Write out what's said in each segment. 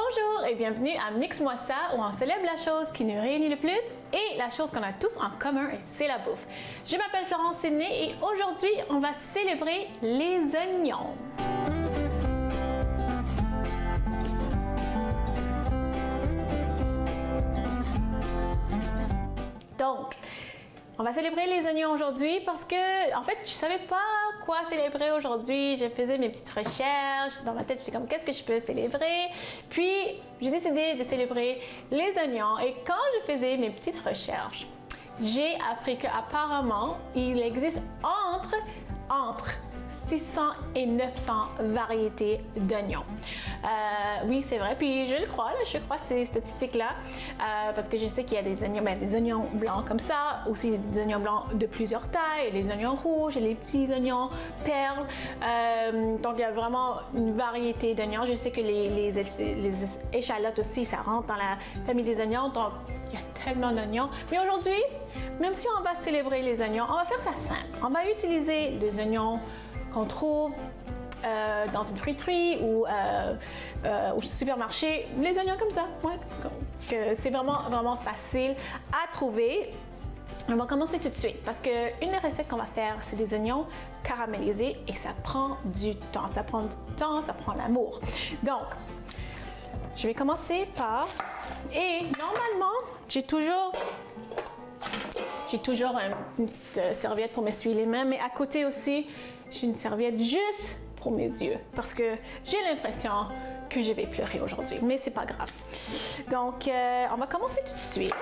Bonjour et bienvenue à Mix-moi ça où on célèbre la chose qui nous réunit le plus et la chose qu'on a tous en commun et c'est la bouffe. Je m'appelle Florence Sidney et aujourd'hui on va célébrer les oignons. Donc, on va célébrer les oignons aujourd'hui parce que, en fait, je savais pas quoi célébrer aujourd'hui. Je faisais mes petites recherches. Dans ma tête, j'étais comme, qu'est-ce que je peux célébrer? Puis, j'ai décidé de célébrer les oignons. Et quand je faisais mes petites recherches, j'ai appris qu'apparemment, il existe entre 600 et 900 variétés d'oignons. Oui, c'est vrai. Puis je crois ces statistiques-là, parce que je sais qu'il y a des oignons blancs comme ça, aussi des oignons blancs de plusieurs tailles, les oignons rouges et les petits oignons perles. Donc il y a vraiment une variété d'oignons. Je sais que les échalotes aussi, ça rentre dans la famille des oignons. Donc il y a tellement d'oignons. Mais aujourd'hui, même si on va célébrer les oignons, on va faire ça simple. On va utiliser les oignons qu'on trouve dans une friterie ou au supermarché, les oignons comme ça, ouais, c'est vraiment facile à trouver. On va commencer tout de suite parce qu'une des recettes qu'on va faire, c'est des oignons caramélisés et ça prend du temps, ça prend l'amour. Donc, je vais commencer par, et normalement, j'ai toujours une petite serviette pour m'essuyer les mains, mais à côté aussi, j'ai une serviette juste pour mes yeux parce que j'ai l'impression que je vais pleurer aujourd'hui, mais c'est pas grave. Donc, on va commencer tout de suite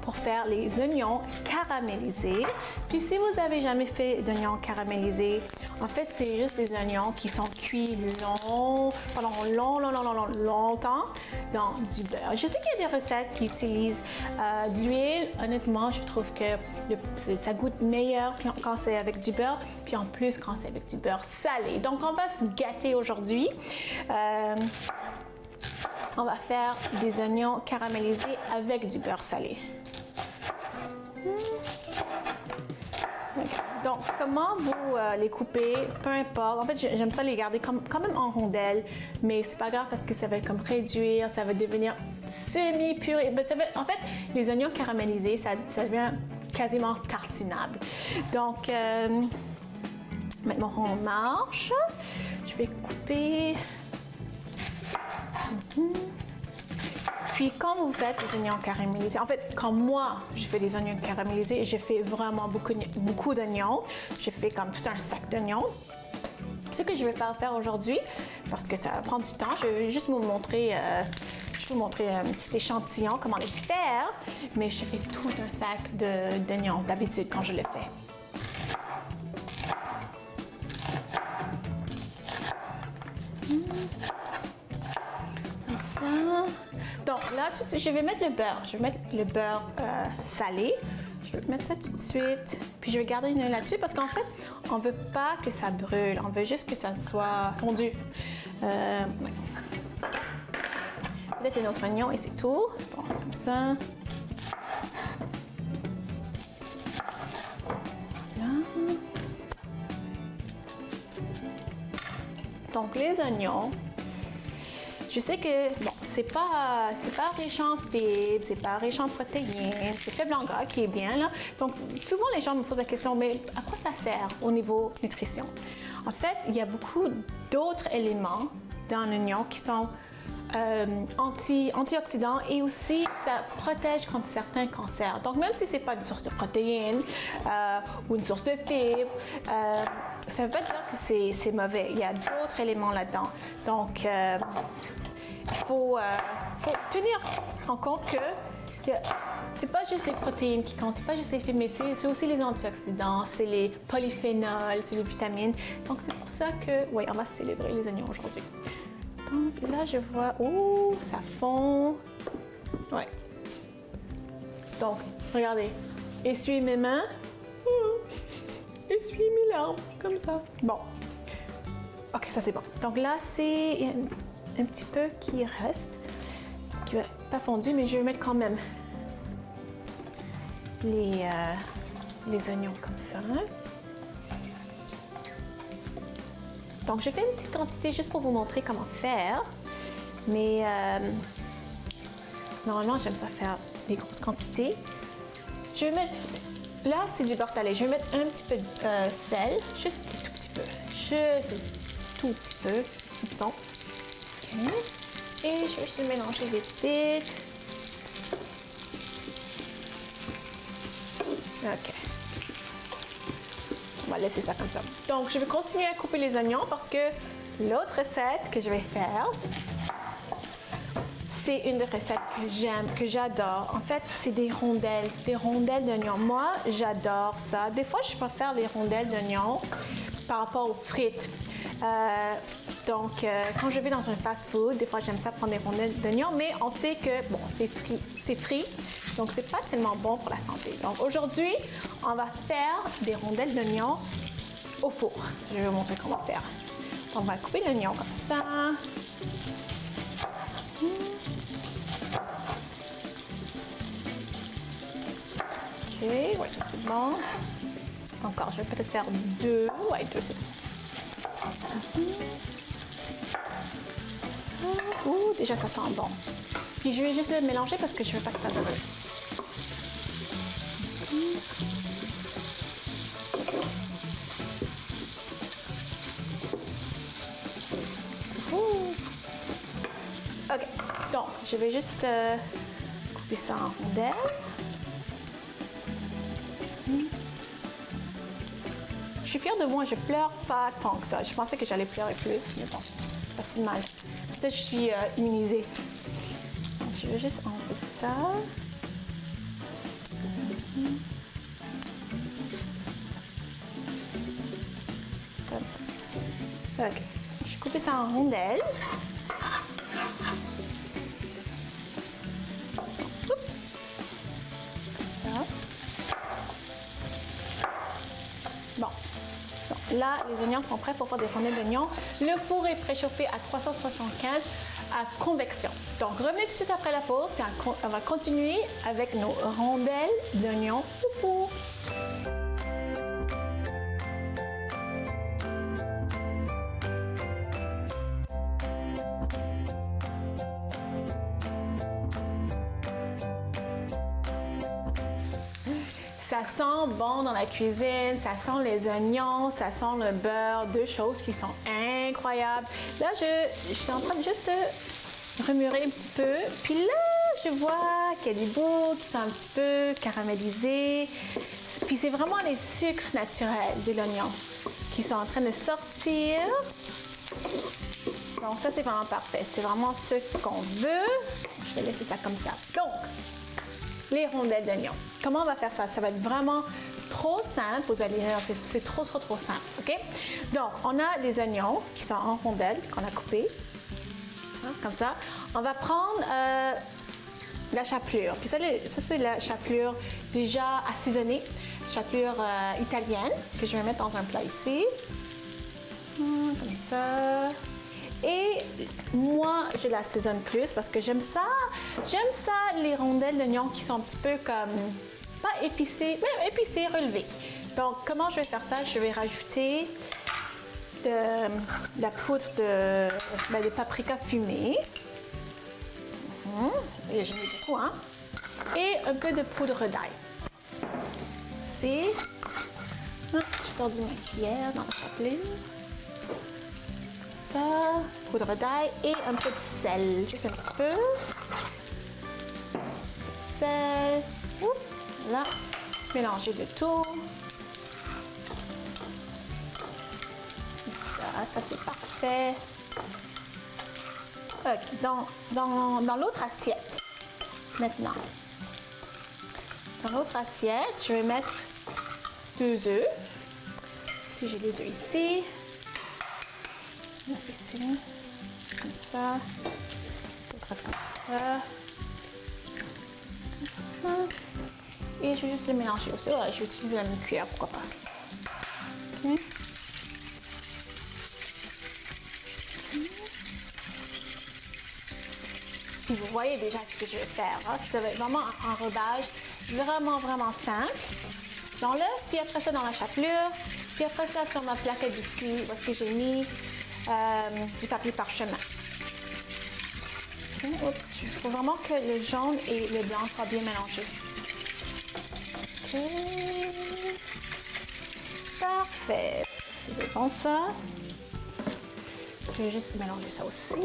pour faire les oignons caramélisés. Puis si vous avez jamais fait d'oignons caramélisés, en fait, c'est juste des oignons qui sont cuits pendant longtemps dans du beurre. Je sais qu'il y a des recettes qui utilisent de l'huile. Honnêtement, je trouve que ça goûte meilleur quand c'est avec du beurre, puis en plus quand c'est avec du beurre salé. Donc, on va se gâter aujourd'hui. On va faire des oignons caramélisés avec du beurre salé. Donc, comment vous les coupez, peu importe. En fait, j'aime ça les garder quand même en rondelles, mais c'est pas grave parce que ça va comme réduire, ça va devenir semi-puré. En fait, les oignons caramélisés, ça devient quasiment tartinable. Donc, mettre mon rond en marche. Je vais couper. Puis quand vous faites des oignons caramélisés, en fait, quand moi, je fais des oignons caramélisés, je fais vraiment beaucoup d'oignons. Je fais comme tout un sac d'oignons. Ce que je vais faire aujourd'hui, parce que ça va prendre du temps, je vais juste vous montrer un petit échantillon, comment les faire. Mais je fais tout un sac d'oignons d'habitude quand je le fais. Comme ça. Donc là, tout de suite, je vais mettre le beurre. Je vais mettre le beurre salé. Je vais mettre ça tout de suite. Puis je vais garder une œil là-dessus parce qu'en fait, on ne veut pas que ça brûle. On veut juste que ça soit fondu. Ouais. Peut-être un autre oignon et c'est tout. Bon, comme ça. Là. Donc les oignons. Je sais que, bon, c'est pas riche en fibres, c'est pas riche en protéines, c'est faible en gras qui est bien, là. Donc, souvent, les gens me posent la question, mais à quoi ça sert au niveau nutrition? En fait, il y a beaucoup d'autres éléments dans l'oignon qui sont antioxydants et aussi, ça protège contre certains cancers. Donc, même si c'est pas une source de protéines ou une source de fibres, ça veut pas dire que c'est mauvais. Il y a d'autres éléments là-dedans. Donc, il faut tenir en compte que c'est pas juste les protéines qui comptent, c'est pas juste les fibres, mais c'est aussi les antioxydants, c'est les polyphénols, c'est les vitamines. Donc, c'est pour ça que, oui, on va célébrer les oignons aujourd'hui. Donc, là, je vois, oh, ça fond. Ouais. Donc, regardez, essuie mes mains, essuie mes larmes, comme ça. Bon. Ok, ça c'est bon. Donc là, il y a un petit peu qui reste, qui va pas fondu, mais je vais mettre quand même les oignons comme ça. Donc, je fais une petite quantité juste pour vous montrer comment faire. Mais normalement, j'aime ça faire des grosses quantités. Je vais mettre, là, c'est du beurre salé. Je vais mettre un petit peu de sel, juste un tout petit peu. Juste un tout petit peu, soupçon. Okay. Et je vais juste le mélanger vite, vite. OK. On va laisser ça comme ça. Donc, je vais continuer à couper les oignons parce que l'autre recette que je vais faire, c'est une des recettes que j'aime, que j'adore. En fait, c'est des rondelles d'oignons. Moi, j'adore ça. Des fois, je préfère les rondelles d'oignons par rapport aux frites. Donc, quand je vais dans un fast-food, des fois, j'aime ça prendre des rondelles d'oignons, mais on sait que, bon, c'est frit, donc c'est pas tellement bon pour la santé. Donc, aujourd'hui, on va faire des rondelles d'oignons au four. Je vais vous montrer comment faire. On va couper l'oignon comme ça. OK, ouais, ça c'est bon. Encore, je vais peut-être faire deux. Ouais, deux, c'est bon. Ça. Ouh, déjà, ça sent bon. Puis, je vais juste le mélanger parce que je ne veux pas que ça brûle. OK, donc, je vais juste couper ça en rondelles. Je suis fière de moi, je pleure pas tant que ça. Je pensais que j'allais pleurer plus, mais bon, c'est pas si mal. Peut-être que je suis immunisée. Donc, je vais juste enlever ça. Comme ça. OK. Je vais couper ça en rondelles. Oups. Comme ça. Bon. Là, les oignons sont prêts pour faire des rondelles d'oignons. Le four est préchauffé à 375 à convection. Donc, revenez tout de suite après la pause, puis on va continuer avec nos rondelles d'oignons au four. Ça sent bon dans la cuisine, ça sent les oignons, ça sent le beurre, deux choses qui sont incroyables. Là, je suis en train de juste remuer un petit peu. Puis là, je vois qu'il y a des bouts qui sont un petit peu caramélisés. Puis c'est vraiment les sucres naturels de l'oignon qui sont en train de sortir. Donc ça, c'est vraiment parfait. C'est vraiment ce qu'on veut. Je vais laisser ça comme ça. Donc, les rondelles d'oignons. Comment on va faire ça? Ça va être vraiment trop simple. Vous allez voir, c'est trop simple. OK? Donc, on a les oignons qui sont en rondelles, qu'on a coupés. Comme ça. On va prendre la chapelure. Puis ça c'est la chapelure déjà assaisonnée. Chapelure italienne que je vais mettre dans un plat ici. Comme ça. Et moi, je l'assaisonne plus parce que j'aime ça. J'aime ça, les rondelles d'oignons qui sont un petit peu comme, pas épicées, mais épicées, relevées. Donc, comment je vais faire ça? Je vais rajouter de la poudre de paprika fumée. Et j'en ai beaucoup, hein? Et un peu de poudre d'ail. Aussi. J'ai perdu ma cuillère dans la chapelure. Ça, poudre d'ail et un peu de sel, juste un petit peu. Sel, là, mélanger le tout. Ça c'est parfait. Ok, dans l'autre assiette, maintenant. Dans l'autre assiette, je vais mettre 2 œufs. Si j'ai des œufs ici. Ici, comme ça, d'autres comme ça, et je vais juste le mélanger aussi. Ouais, je vais utiliser la même cuillère, pourquoi pas. Okay. Puis vous voyez déjà ce que je vais faire. Hein? Ça va être vraiment un enrobage vraiment simple. Dans l'œuf, puis après ça dans la chapelure, puis après ça sur ma plaque à biscuits, où est-ce que j'ai mis du papier parchemin. Oups, il faut vraiment que le jaune et le blanc soient bien mélangés. OK. Parfait. Si c'est bon ça. Je vais juste mélanger ça aussi.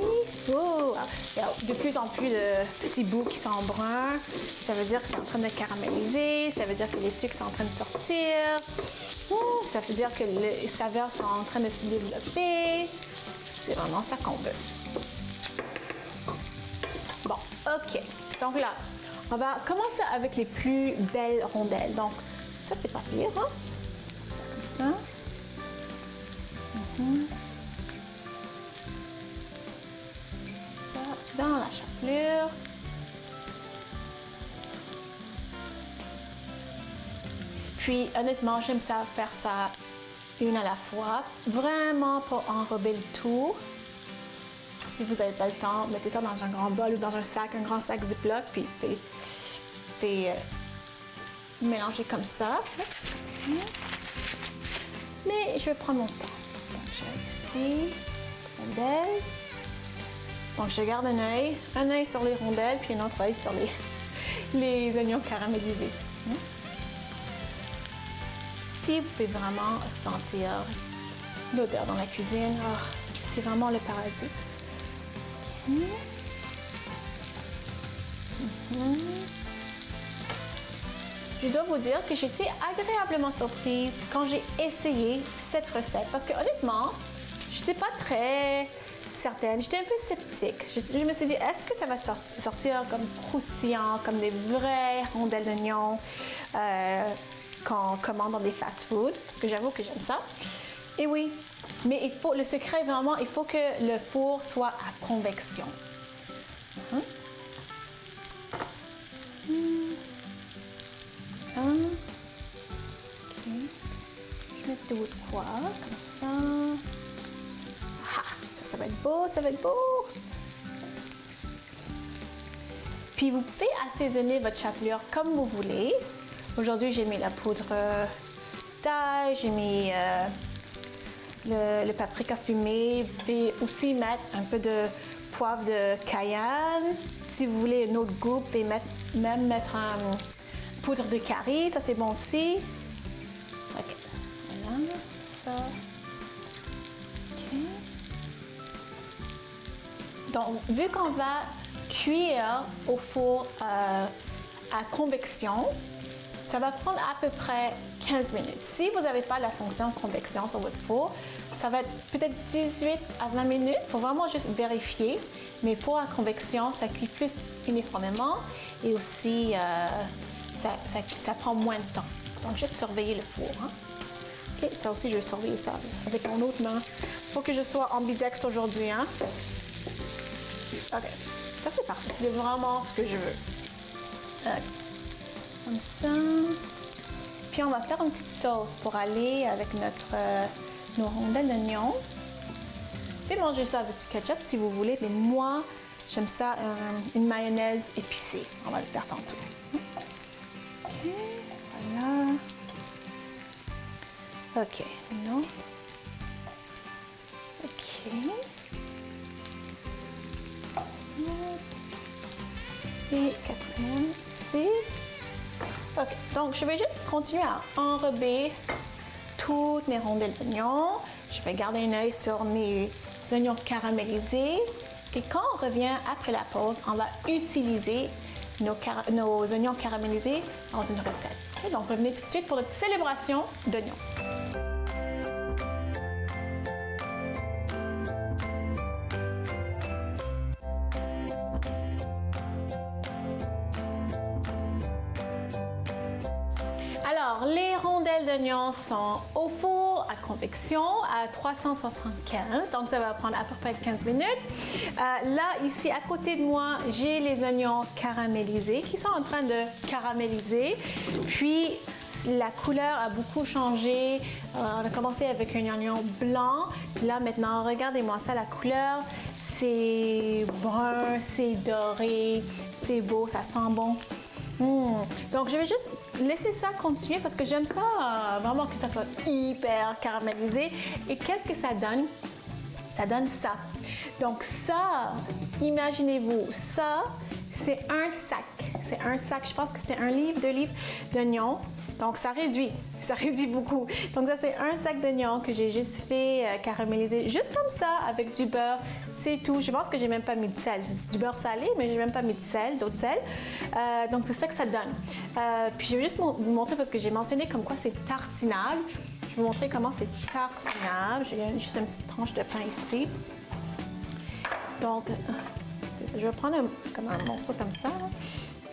Oh! Il y a de plus en plus de petits bouts qui sont bruns. Ça veut dire que c'est en train de caraméliser. Ça veut dire que les sucres sont en train de sortir. Ça veut dire que les saveurs sont en train de se développer. C'est vraiment ça qu'on veut. Bon, OK. Donc là, on va commencer avec les plus belles rondelles. Donc, ça, c'est pas pire, hein? Ça comme ça. Ça dans la chapelure. Puis, honnêtement, j'aime ça faire ça une à la fois. Vraiment pour enrober le tout. Si vous n'avez pas le temps, mettez ça dans un grand bol ou dans un sac, un grand sac Ziploc, puis mélanger comme ça. Mais je vais prendre mon temps. Donc, j'ai ici, rondelles. Donc, je garde un œil sur les rondelles, puis un autre œil sur les oignons caramélisés. Si vous pouvez vraiment sentir l'odeur dans la cuisine, oh, c'est vraiment le paradis. Je dois vous dire que j'étais agréablement surprise quand j'ai essayé cette recette parce que honnêtement, j'étais pas très certaine, j'étais un peu sceptique. Je me suis dit, est-ce que ça va sortir comme croustillant, comme des vraies rondelles d'oignons qu'on commande dans des fast-food? Parce que j'avoue que j'aime ça. Et oui, mais le secret vraiment, il faut que le four soit à convection. OK. Je mets tout de quoi, comme ça. Ah, ça va être beau, ça va être beau. Puis vous pouvez assaisonner votre chapelure comme vous voulez. Aujourd'hui, j'ai mis la poudre d'ail, j'ai mis le paprika fumé. Vous pouvez aussi mettre un peu de poivre de cayenne. Si vous voulez un autre goût, vous pouvez même mettre un poudre de curry, ça c'est bon aussi. OK, voilà, ça. OK. Donc, vu qu'on va cuire au four à convection, ça va prendre à peu près 15 minutes. Si vous n'avez pas la fonction convection sur votre four, ça va être peut-être 18 à 20 minutes. Il faut vraiment juste vérifier. Mais four à convection, ça cuit plus uniformément et aussi ça prend moins de temps. Donc, juste surveiller le four. Hein? OK, ça aussi, je vais surveiller ça avec mon autre main. Il faut que je sois ambidextre aujourd'hui. Hein? OK, ça c'est parfait. C'est vraiment ce que je veux. Okay. Comme ça. Puis on va faire une petite sauce pour aller avec nos rondelles d'oignon. Vous pouvez manger ça avec du ketchup si vous voulez, mais moi, j'aime ça, une mayonnaise épicée. On va le faire tantôt. OK, voilà. OK, non. OK. Et quatrième, ici. OK, donc je vais juste continuer à enrober toutes mes rondelles d'oignons. Je vais garder un œil sur mes oignons caramélisés. Et quand on revient après la pause, on va utiliser nos oignons caramélisés dans une recette. Okay, donc revenez tout de suite pour notre célébration d'oignons. Alors, les rondelles d'oignons sont au four à convection à 375, donc ça va prendre à peu près 15 minutes. Là, ici, à côté de moi, j'ai les oignons caramélisés qui sont en train de caraméliser. Puis, la couleur a beaucoup changé. On a commencé avec un oignon blanc. Puis là, maintenant, regardez-moi ça, la couleur, c'est brun, c'est doré, c'est beau, ça sent bon. Donc, je vais juste laisser ça continuer parce que j'aime ça vraiment que ça soit hyper caramélisé. Et qu'est-ce que ça donne? Ça donne ça. Donc ça, imaginez-vous, ça, c'est un sac. C'est un sac, je pense que c'était 1 livre, 2 livres d'oignons. Donc ça réduit beaucoup. Donc ça, c'est un sac d'oignons que j'ai juste fait caraméliser, juste comme ça, avec du beurre. C'est tout. Je pense que j'ai même pas mis de sel. J'ai du beurre salé, mais j'ai même pas mis de sel, d'autres sel. Donc c'est ça que ça donne. Puis je vais juste vous montrer parce que j'ai mentionné comme quoi c'est tartinable. Je vais vous montrer comment c'est tartinable. J'ai juste une petite tranche de pain ici. Donc, je vais prendre un morceau comme ça. Là.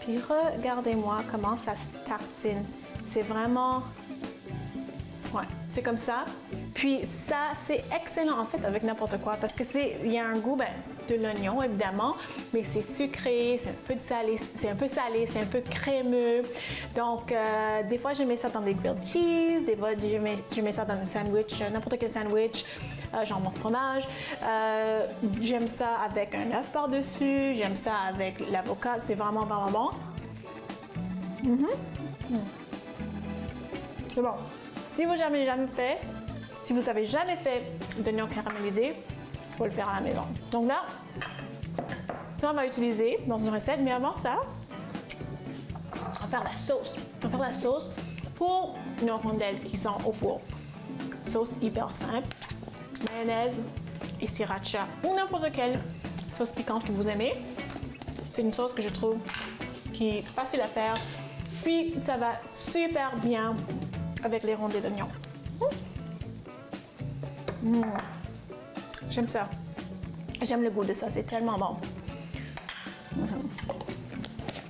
Puis regardez-moi comment ça se tartine. C'est vraiment... Ouais, c'est comme ça. Puis ça, c'est excellent en fait avec n'importe quoi parce que il y a un goût de l'oignon évidemment, mais c'est sucré, c'est un peu salé, c'est un peu crémeux. Donc des fois je mets ça dans des grilled cheese, des fois je mets ça dans un sandwich, n'importe quel sandwich, genre mon fromage. J'aime ça avec un œuf par-dessus, j'aime ça avec l'avocat, c'est vraiment bon. C'est bon. Si vous n'avez jamais fait d'oignons caramélisés, il faut le faire à la maison. Donc là, ça on va utiliser dans une recette, mais avant ça, on va faire la sauce. On va faire la sauce pour nos rondelles qui sont au four. Sauce hyper simple, mayonnaise et sriracha ou n'importe quelle sauce piquante que vous aimez. C'est une sauce que je trouve qui est facile à faire, puis ça va super bien avec les rondelles d'oignons. J'aime ça. J'aime le goût de ça, c'est tellement bon.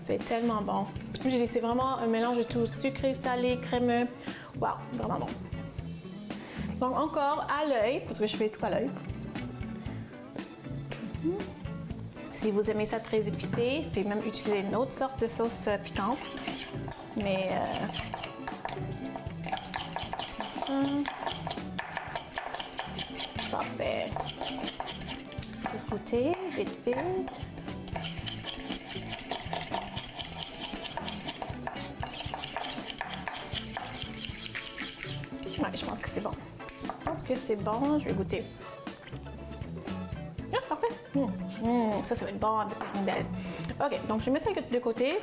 C'est tellement bon. Je dis, c'est vraiment un mélange de tout, sucré, salé, crémeux. Wow, vraiment bon. Donc encore à l'œil, parce que je fais tout à l'œil. Si vous aimez ça très épicé, vous pouvez même utiliser une autre sorte de sauce piquante. Mais ça. Parfait. Juste goûter, vite. Ouais, je pense que c'est bon. Je vais goûter. Ah, parfait. Ça va être bon avec les rondelles. OK, donc je mets ça de côté.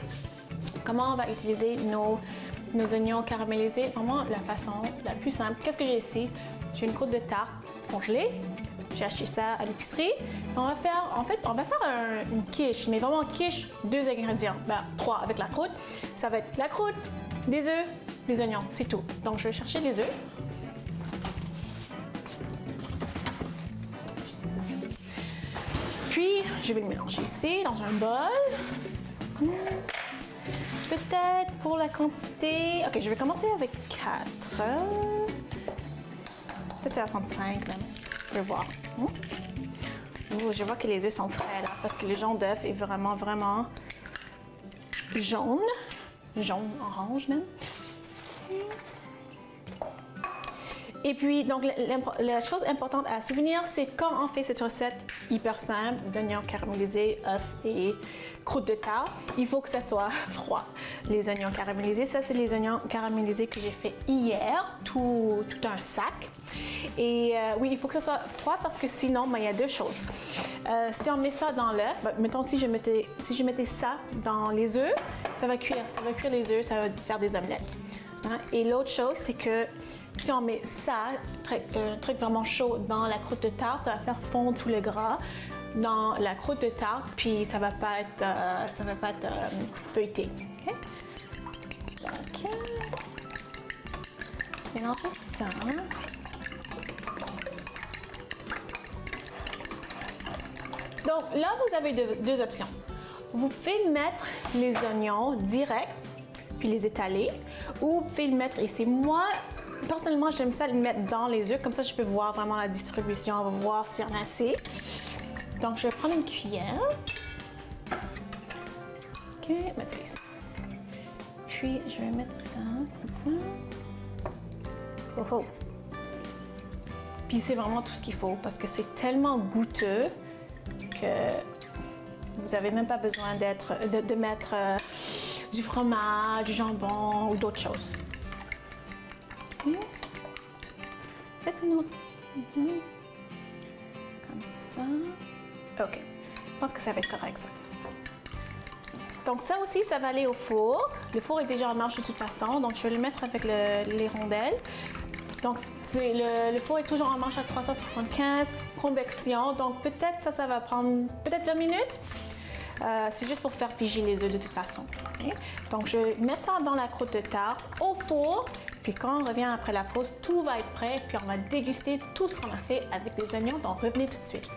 Comment on va utiliser nos oignons caramélisés? Vraiment la façon la plus simple. Qu'est-ce que j'ai ici? J'ai une croûte de tarte congelée. J'ai acheté ça à l'épicerie. On va faire une quiche, mais vraiment quiche, 2 ingrédients. 3 avec la croûte. Ça va être la croûte, des œufs, des oignons, c'est tout. Donc je vais chercher les œufs. Puis je vais le mélanger ici dans un bol. Peut-être pour la quantité... OK, je vais commencer avec 4. Peut-être ça va prendre 5 même. Je vais voir. Je vois que les œufs sont frais là, parce que le jaune d'œuf est vraiment jaune. Jaune, orange même. Et puis, donc, la chose importante à souvenir, c'est quand on fait cette recette hyper simple, d'oignons caramélisés, œufs et croûte de tarte, il faut que ça soit froid. Les oignons caramélisés, ça, c'est les oignons caramélisés que j'ai fait hier, tout un sac. Et oui, il faut que ça soit froid parce que sinon, il y a 2 choses. Si on met ça dans l'œuf, mettons si je mettais ça dans les œufs, ça va cuire les œufs, ça va faire des omelettes. Hein? Et l'autre chose, c'est que si on met ça, un truc vraiment chaud dans la croûte de tarte, ça va faire fondre tout le gras dans la croûte de tarte, puis ça va pas être feuilleté. Okay? Donc, mélanger ça. Donc là, vous avez 2 options. Vous pouvez mettre les oignons direct, puis les étaler, ou vous pouvez le mettre ici. Moi, personnellement, j'aime ça le mettre dans les œufs, comme ça je peux voir vraiment la distribution, on va voir s'il y en a assez. Donc je vais prendre une cuillère. OK, mettre ça ici. Puis je vais mettre ça comme ça. Oh. Puis c'est vraiment tout ce qu'il faut parce que c'est tellement goûteux que vous n'avez même pas besoin de mettre du fromage, du jambon ou d'autres choses. Faites une autre. ça. OK. Je pense que ça va être correct, ça. Donc ça aussi, ça va aller au four. Le four est déjà en marche de toute façon, donc je vais le mettre avec les rondelles. Donc le four est toujours en marche à 375, convection. Donc peut-être ça va prendre peut-être 20 minutes. C'est juste pour faire figer les œufs de toute façon. Okay? Donc je vais mettre ça dans la croûte de tarte au four. Puis quand on revient après la pause, tout va être prêt. Puis on va déguster tout ce qu'on a fait avec des oignons. Donc revenez tout de suite.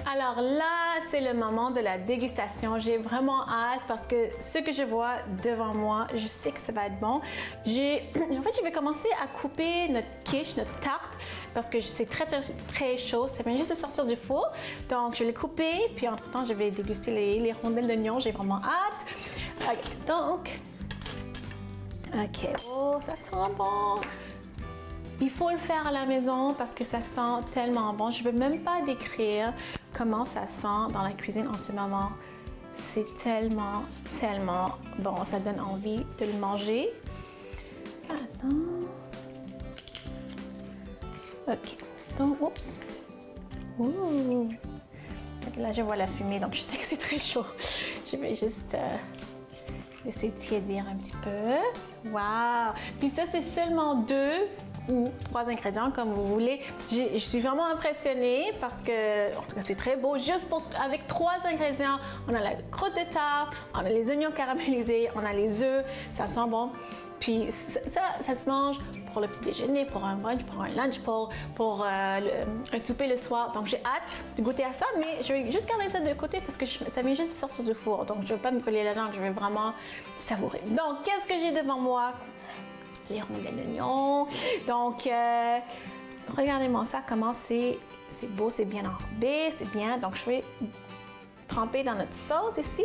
Alors là, c'est le moment de la dégustation. J'ai vraiment hâte parce que ce que je vois devant moi, je sais que ça va être bon. En fait, je vais commencer à couper notre quiche, notre tarte, parce que c'est très, très, très chaud. Ça vient juste de sortir du four. Donc, je vais les couper, puis entre-temps, je vais déguster les rondelles d'oignon. J'ai vraiment hâte. Okay, donc, OK, oh, ça sent bon. Il faut le faire à la maison parce que ça sent tellement bon. Je ne peux même pas décrire comment ça sent dans la cuisine en ce moment. C'est tellement, tellement bon. Ça donne envie de le manger. Attends. OK. Donc, oups. Ouh. Là, je vois la fumée, donc je sais que c'est très chaud. Je vais juste laisser tiédir un petit peu. Wow! Puis ça, c'est seulement 2 ou 3 ingrédients, comme vous voulez. Je suis vraiment impressionnée parce que, en tout cas, c'est très beau. Juste avec 3 ingrédients, on a la croûte de tarte, on a les oignons caramélisés, on a les œufs, ça sent bon. Puis ça se mange pour le petit déjeuner, pour un brunch, pour un lunch, pour un souper le soir. Donc j'ai hâte de goûter à ça, mais je vais juste garder ça de côté parce que ça vient juste de sortir du four. Donc je ne vais pas me brûler la langue, je vais vraiment savourer. Donc qu'est-ce que j'ai devant moi? Les rondelles d'oignon. Donc regardez-moi ça, comment c'est beau, c'est bien enrobé, c'est bien. Donc je vais tremper dans notre sauce ici.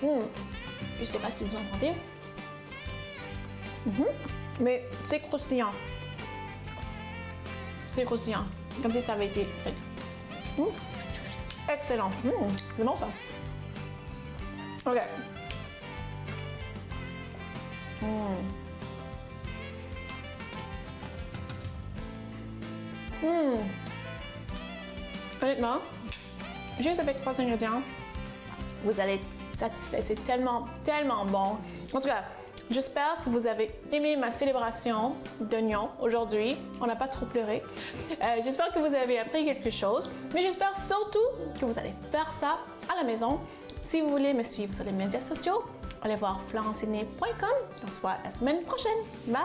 Je ne sais pas si vous entendez. Mais c'est croustillant. C'est croustillant. Comme si ça avait été frit. Excellent. C'est bon ça. OK. Honnêtement, juste avec 3 ingrédients, vous allez être satisfait. C'est tellement, tellement bon. En tout cas, j'espère que vous avez aimé ma célébration d'oignons aujourd'hui. On n'a pas trop pleuré. J'espère que vous avez appris quelque chose. Mais j'espère surtout que vous allez faire ça à la maison. Si vous voulez me suivre sur les médias sociaux, allez voir florencine.com. On se voit la semaine prochaine. Bye!